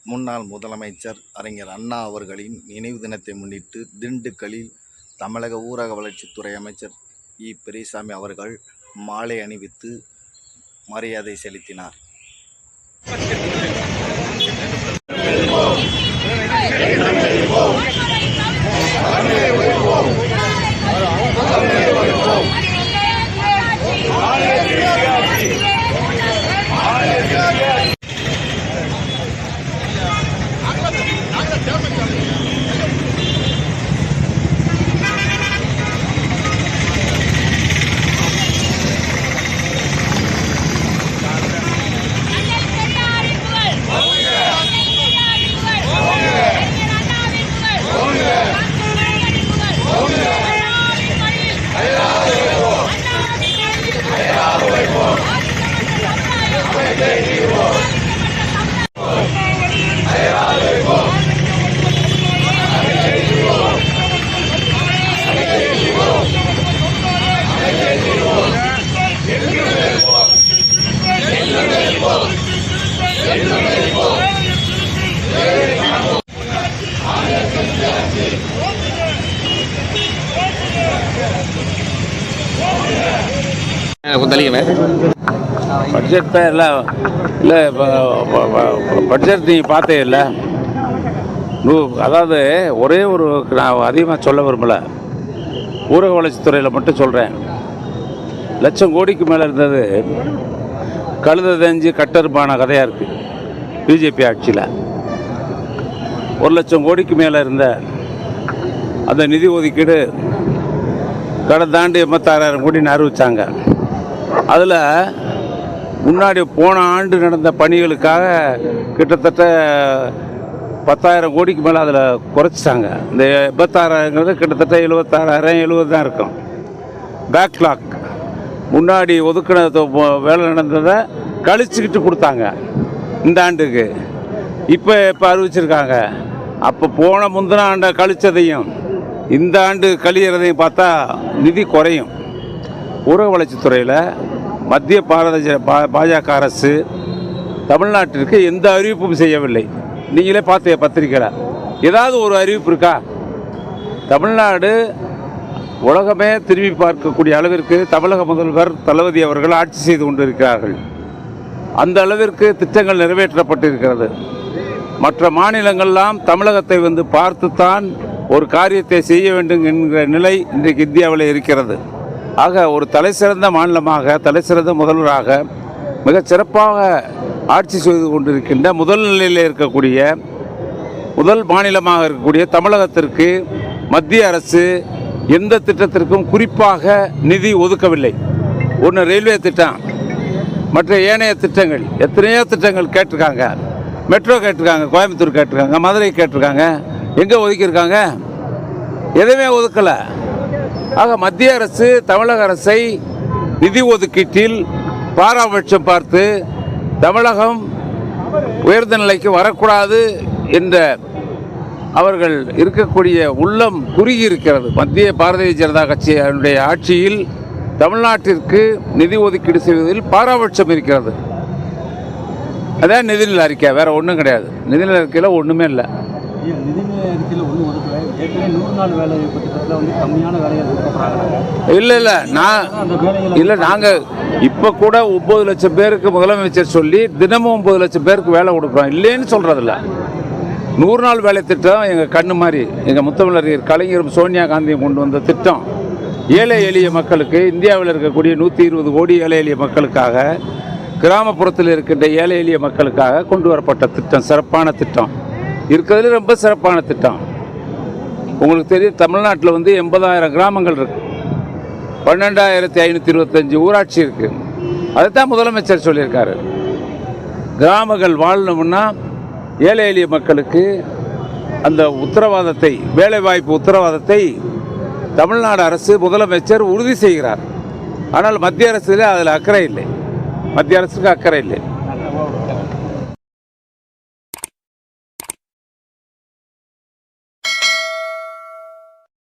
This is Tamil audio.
முன்னாள் முதலமைச்சர் அறிஞர் அண்ணா அவர்களின் நினைவு தினத்தை முன்னிட்டு திண்டுக்கல்லில் தமிழக ஊரக வளர்ச்சித்துறை அமைச்சர் இ. பெரியசாமி அவர்கள் மாலை அணிவித்து மரியாதை செலுத்தினார். பட்ஜெட் எல்லாம் இல்லை, பட்ஜெட் நீங்கள் பார்த்தே இல்லை. அதாவது ஒரே ஒரு நான் அதிகமாக சொல்ல விரும்பலை, ஊரக வளர்ச்சித்துறையில் மட்டும் சொல்கிறேன். லட்சம் கோடிக்கு மேலே இருந்தது கழுத தெரிஞ்சு கட்டறுப்பான கதையாக இருக்குது. பிஜேபி ஆட்சியில் 1,00,000 கோடிக்கு மேலே இருந்த அந்த நிதி ஒதுக்கீடு கடந்தாண்டு 86,000 கோடின்னு அறிவித்தாங்க. அதில் முன்னாடி போன ஆண்டு நடந்த பணிகளுக்காக கிட்டத்தட்ட 10,000 கோடிக்கு மேலே அதில் குறைச்சிட்டாங்க. இந்த 86,000ங்கிறது கிட்டத்தட்ட 76,070 தான் இருக்கும். பேக்லாக் முன்னாடி ஒதுக்கின வேலை நடந்ததை கழிச்சுக்கிட்டு கொடுத்தாங்க இந்த ஆண்டுக்கு. இப்போ அறிவிச்சிருக்காங்க. அப்போ போன முந்தின ஆண்டை கழிச்சதையும் இந்த ஆண்டு கழிகிறதையும் பார்த்தா நிதி குறையும். ஊரக வளர்ச்சித்துறையில் மத்திய பாஜக அரசு தமிழ்நாட்டிற்கு எந்த அறிவிப்பும் செய்யவில்லை. நீங்களே பார்த்து பத்திரிக்கையில் ஏதாவது ஒரு அறிவிப்பு இருக்கா? தமிழ்நாடு உலகமே திரும்பி பார்க்கக்கூடிய அளவிற்கு தமிழக முதல்வர் தளபதி அவர்கள் ஆட்சி செய்து கொண்டிருக்கிறார்கள். அந்த அளவிற்கு திட்டங்கள் நிறைவேற்றப்பட்டிருக்கிறது. மற்ற மாநிலங்கள்லாம் தமிழகத்தை வந்து பார்த்துத்தான் ஒரு காரியத்தை செய்ய வேண்டும் என்கிற நிலை இன்றைக்கு இந்தியாவில் இருக்கிறது. ஆக ஒரு தலைசிறந்த மாநிலமாக, தலைசிறந்த முதல்வராக, மிகச் சிறப்பாக ஆட்சி செய்து கொண்டிருக்கின்ற முதல் நிலையில் இருக்கக்கூடிய முதல் மாநிலமாக இருக்கக்கூடிய தமிழகத்திற்கு மத்திய அரசு எந்த திட்டத்திற்கும் குறிப்பாக நிதி ஒதுக்கவில்லை. ஒன்று ரயில்வே திட்டம், மற்ற ஏனைய திட்டங்கள் எத்தனையோ திட்டங்கள் கேட்டிருக்காங்க. மெட்ரோ கேட்டிருக்காங்க, கோயம்புத்தூர் கேட்டிருக்காங்க, மதுரை கேட்டிருக்காங்க. எங்கே ஒதுக்கியிருக்காங்க? எதுவுமே ஒதுக்கலை. ஆக மத்திய அரசு தமிழக அரசை நிதி ஒதுக்கீட்டில் பாராபட்சம் பார்த்து தமிழகம் உயர்ந்த நிலைக்கு வரக்கூடாது என்ற அவர்கள் இருக்கக்கூடிய உள்ளம் குறுகி இருக்கிறது. மத்திய பாரதிய ஜனதா கட்சியினுடைய ஆட்சியில் தமிழ்நாட்டிற்கு நிதி ஒதுக்கீடு செய்வதில் பாராபட்சம் இருக்கிறது. அதான் நிதிநிலை அறிக்கை, வேற ஒன்றும் கிடையாது. நிதிநிலை அறிக்கையில் ஒன்றுமே இல்லை. இல்லை நாங்கள் இப்போ கூட 9 லட்சம் பேருக்கு முதலமைச்சர் சொல்லி தினமும் 9 லட்சம் பேருக்கு வேலை கொடுக்குறோம். இல்லைன்னு சொல்கிறதில்ல. 100 நாள் வேலை திட்டம் எங்கள் கண்ணு மாதிரி. எங்கள் முத்தமிழர் கலைஞரும் சோனியா காந்தியும் கொண்டு வந்த திட்டம் ஏழை எளிய மக்களுக்கு, இந்தியாவில் இருக்கக்கூடிய 120 கோடி ஏழை எளிய மக்களுக்காக, கிராமப்புறத்தில் இருக்கின்ற ஏழை எளிய மக்களுக்காக கொண்டு வரப்பட்ட திட்டம். சிறப்பான திட்டம், இருக்கிறதுல ரொம்ப சிறப்பான திட்டம். உங்களுக்கு தெரியும், தமிழ்நாட்டில் வந்து 80,000 கிராமங்கள் இருக்குது, 12,525 ஊராட்சி இருக்குது. அதைத்தான் முதலமைச்சர் சொல்லியிருக்காரு. கிராமங்கள் வாழணும்னா ஏழை எளிய மக்களுக்கு அந்த உத்தரவாதத்தை, வேலைவாய்ப்பு உத்தரவாதத்தை தமிழ்நாடு அரசு, முதலமைச்சர் உறுதி செய்கிறார். ஆனால் மத்திய அரசில் அதில் அக்கறை இல்லை. மத்திய அரசுக்கு அக்கறை இல்லை.